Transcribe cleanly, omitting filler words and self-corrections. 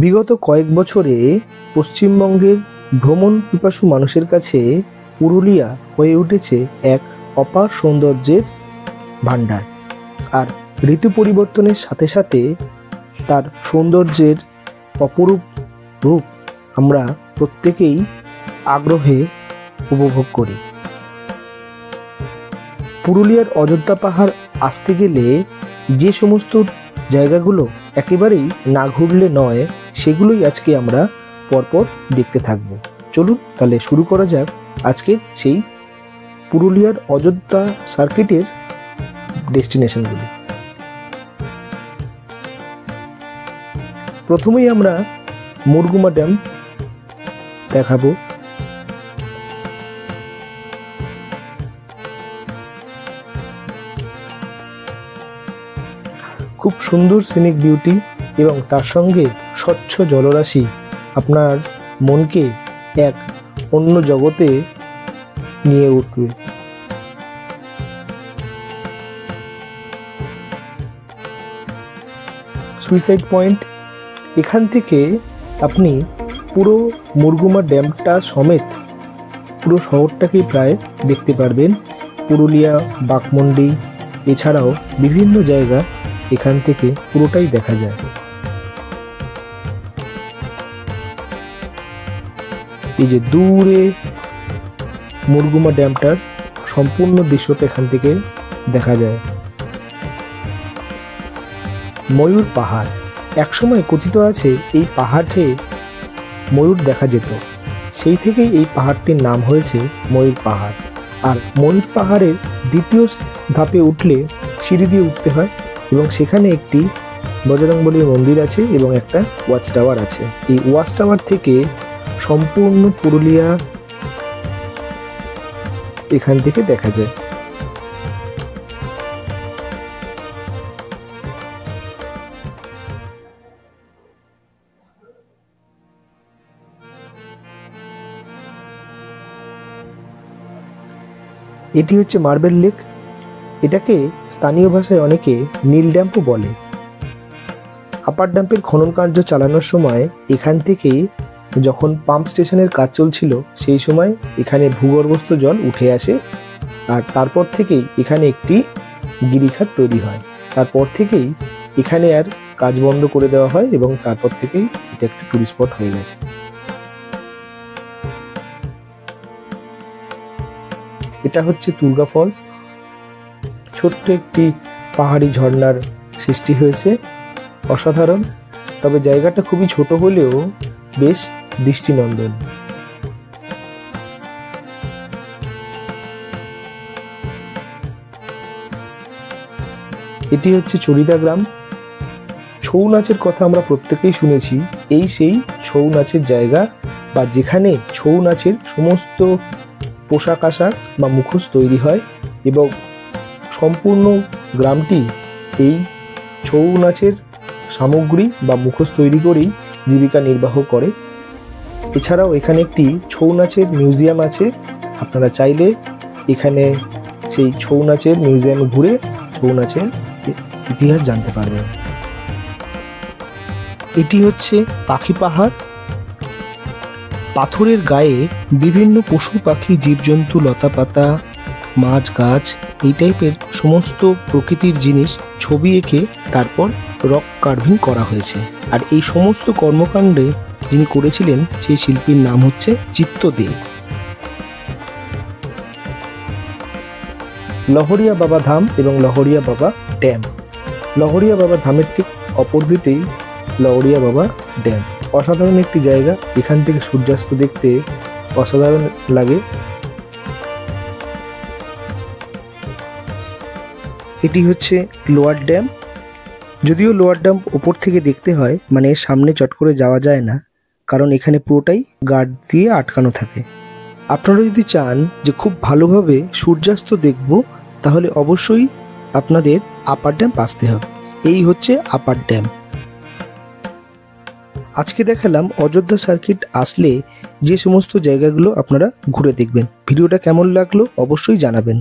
বিগত কয়েক বছরে পশ্চিমবঙ্গের ভ্রমণ পিপাসু মানুষের কাছে পুরুলিয়া হয়ে উঠেছে এক অপার সৌন্দর্যের ভাণ্ডার। আর ঋতু পরিবর্তনের সাথে সাথে তার সৌন্দর্যের অপরূপ রূপ আমরা প্রত্যেকেই আগ্রহে উপভোগ করি। পুরুলিয়ার অযোধ্যা পাহাড় আসতে গেলে যে সমস্ত জায়গাগুলো একেবারেই না ঘুরলে নয়, সেগুলোই আজকে আমরা পরপর দেখতে থাকব। চলুন তাহলে শুরু করা যাক আজকের সেই পুরুলিয়ার অযোধ্যা সার্কিটের ডেস্টিনেশনগুলি। প্রথমেই আমরা মুরগুমা ড্যাম দেখাবো। খুব সুন্দর সিনিক বিউটি এবং তার সঙ্গে স্বচ্ছ জলরাশি আপনার মনকে এক অন্য জগতে নিয়ে উঠবে। সুইসাইড পয়েন্ট, এখান থেকে আপনি পুরো মুরগুমা ড্যামটা সমেত পুরো শহরটাকেই প্রায় দেখতে পারবেন। পুরুলিয়া, বাঘমুন্ডি এছাড়াও বিভিন্ন জায়গা এখান থেকে পুরোটাই দেখা যায়। এই যে দূরে মুরগুমা ড্যামটার সম্পূর্ণ দৃশ্যটা এখান থেকে দেখা যায়। ময়ূর পাহাড়, একসময় কথিত আছে এই পাহাড়ে ময়ূর দেখা যেত, সেই থেকেই এই পাহাড়টির নাম হয়েছে ময়ূর পাহাড়। আর ময়ূর পাহাড়ের দ্বিতীয় ধাপে উঠলে সিঁড়ি দিয়ে উঠতে হয় এবং সেখানে একটি বজরংবলীর মন্দির আছে এবং একটা ওয়াচ টাওয়ার আছে। এই ওয়াচ টাওয়ার থেকে সম্পূর্ণ পুরুলিয়া এখান থেকে দেখা যায়। এটি হচ্ছে মার্বেল লেক, এটাকে স্থানীয় ভাষায় অনেকে নীল ড্যাম্পও বলে। আপার ড্যাম্পের খনন কার্য চালানোর সময় এখান থেকে যখন পাম্প স্টেশনের কাজ চলছিল সেই সময় এখানে ভূগর্ভস্থ জল উঠে আসে, আর তারপর থেকেই এখানে একটি গিরিখাত তৈরি হয়। তারপর থেকেই এখানে আর কাজ বন্ধ করে দেওয়া হয় এবং তারপর থেকেই এটা একটা টুরিস্ট স্পট হয়ে গেছে। এটা হচ্ছে তুর্গা ফলস, ছোট্ট একটি পাহাড়ি ঝর্ণার সৃষ্টি হয়েছে, অসাধারণ। তবে জায়গাটা খুবই ছোট হলেও বেশ দৃষ্টিনন্দন। এটি হচ্ছে চরিদা গ্রাম। ছৌ নাচের কথা আমরা প্রত্যেকেই শুনেছি, এই সেই ছৌ নাচের জায়গা বা যেখানে ছৌ নাচের সমস্ত পোশাক আশাক বা মুখোশ তৈরি হয় এবং সম্পূর্ণ গ্রামটি এই ছৌ নাচের সামগ্রী বা মুখোশ তৈরি করেই জীবিকা নির্বাহ করে। এছাড়াও এখানে একটি ছৌ নাচের মিউজিয়াম আছে, আপনারা চাইলে এখানে সেই ছৌ নাচের মিউজিয়ামে ঘুরে ছৌ নাচের ইতিহাস জানতে পারবেন। এটি হচ্ছে পাখি পাহাড়। পাথরের গায়ে বিভিন্ন পশু পাখি, জীবজন্তু, লতাপাতা, মাছ, গাছ এই টাইপের সমস্ত প্রকৃতির জিনিস ছবি এঁকে তারপর রক কার্ভিং করা হয়েছে। আর এই সমস্ত কর্মকাণ্ডে যিনি করেছিলেন সেই শিল্পীর নাম হচ্ছে চিত্ত দে। লহরিয়া বাবা ধাম এবং লহরিয়া বাবা ড্যাম। লহরিয়া বাবা ধামের ঠিক অপর দিকেই লহরিয়া বাবা ড্যাম। অসাধারণ একটি জায়গা, এখান থেকে সূর্যাস্ত দেখতে অসাধারণ লাগে। এটি হচ্ছে লোয়ার ড্যাম। যদিও লোয়ার ড্যাম ওপর থেকে দেখতে হয়, মানে এর সামনে চট করে যাওয়া যায় না, কারণ এখানে পুরোটাই গার্ড দিয়ে আটকানো থাকে। আপনারা যদি চান যে খুব ভালোভাবে সূর্যাস্ত দেখব, তাহলে অবশ্যই আপনাদের আপার ড্যাম আসতে হবে। এই হচ্ছে আপার ড্যাম। আজকে দেখালাম অযোধ্যা সার্কিট আসলে যে সমস্ত জায়গাগুলো আপনারা ঘুরে দেখবেন। ভিডিওটা কেমন লাগলো অবশ্যই জানাবেন।